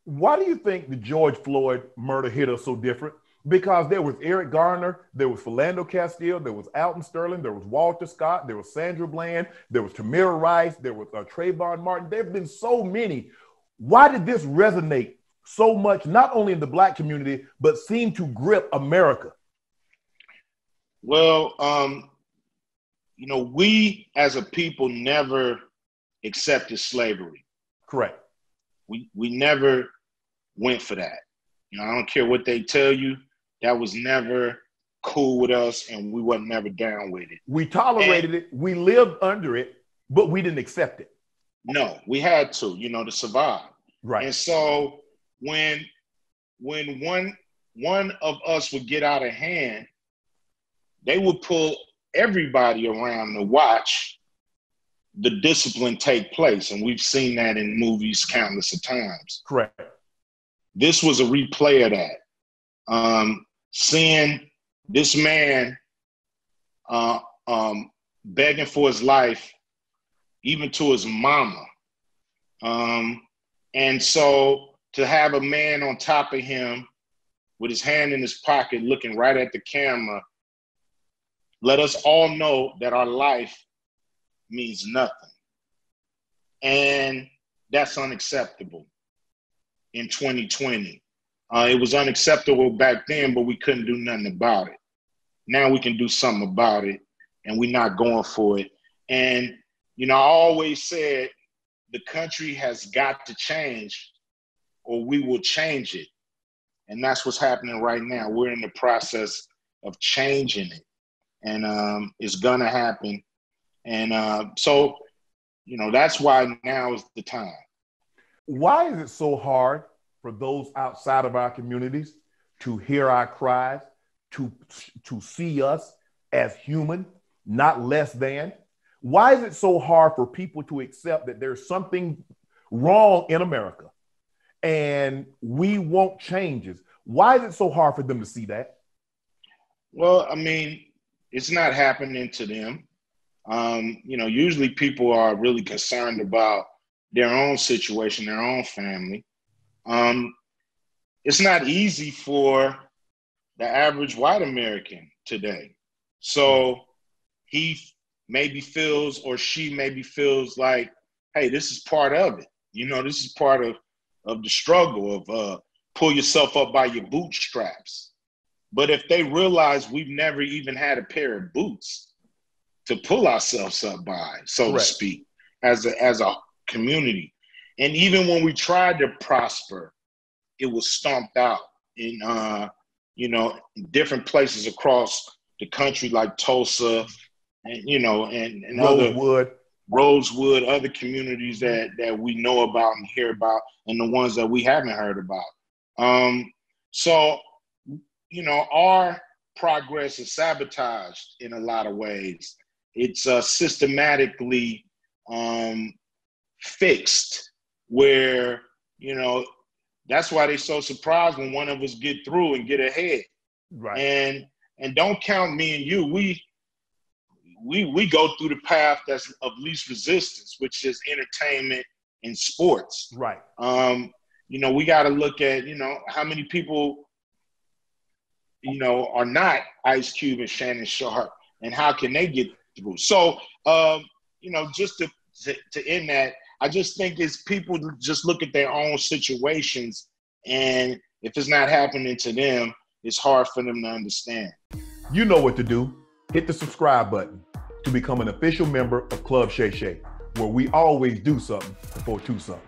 Why do you think the George Floyd murder hit us so different? Because there was Eric Garner, there was Philando Castile, there was Alton Sterling, there was Walter Scott, there was Sandra Bland, there was Tamir Rice, there was Trayvon Martin. There have been so many. Why did this resonate so much, not only in the Black community, but seem to grip America? Well, we as a people never accepted slavery. Correct. We never went for that. I don't care what they tell you. That was never cool with us, and we wasn't never down with it. We tolerated it. We lived under it, but we didn't accept it. No, we had to, to survive. Right. And so when one of us would get out of hand, they would pull everybody around to watch the discipline take place. And we've seen that in movies countless of times. Correct. This was a replay of that. Seeing this man begging for his life, even to his mama. And so to have a man on top of him with his hand in his pocket, looking right at the camera, let us all know that our life means nothing. And that's unacceptable in 2020. It was unacceptable back then, but we couldn't do nothing about it. Now we can do something about it, and we're not going for it. And, I always said the country has got to change or we will change it. And that's what's happening right now. We're in the process of changing it, and it's going to happen. And so, that's why now is the time. Why is it so hard for those outside of our communities to hear our cries, to see us as human, not less than? Why is it so hard for people to accept that there's something wrong in America and we want changes? Why is it so hard for them to see that? Well, it's not happening to them. Usually people are really concerned about their own situation, their own family. It's not easy for the average white American today. So he maybe feels, or she maybe feels like, hey, this is part of it. This is part of the struggle of pull yourself up by your bootstraps. But if they realize we've never even had a pair of boots to pull ourselves up by, so to speak, as a community. And even when we tried to prosper, it was stomped out in different places across the country, like Tulsa and Rosewood, other communities that we know about and hear about, and the ones that we haven't heard about. So our progress is sabotaged in a lot of ways. It's systematically fixed, where that's why they're so surprised when one of us get through and get ahead. Right. And don't count me and you. We go through the path that's of least resistance, which is entertainment and sports. Right. We got to look at how many people are not Ice Cube and Shannon Sharpe, and how can they get through? So just to end that, I just think it's people just look at their own situations, and if it's not happening to them, it's hard for them to understand. You know what to do. Hit the subscribe button to become an official member of Club Shay Shay, where we always do something for two something.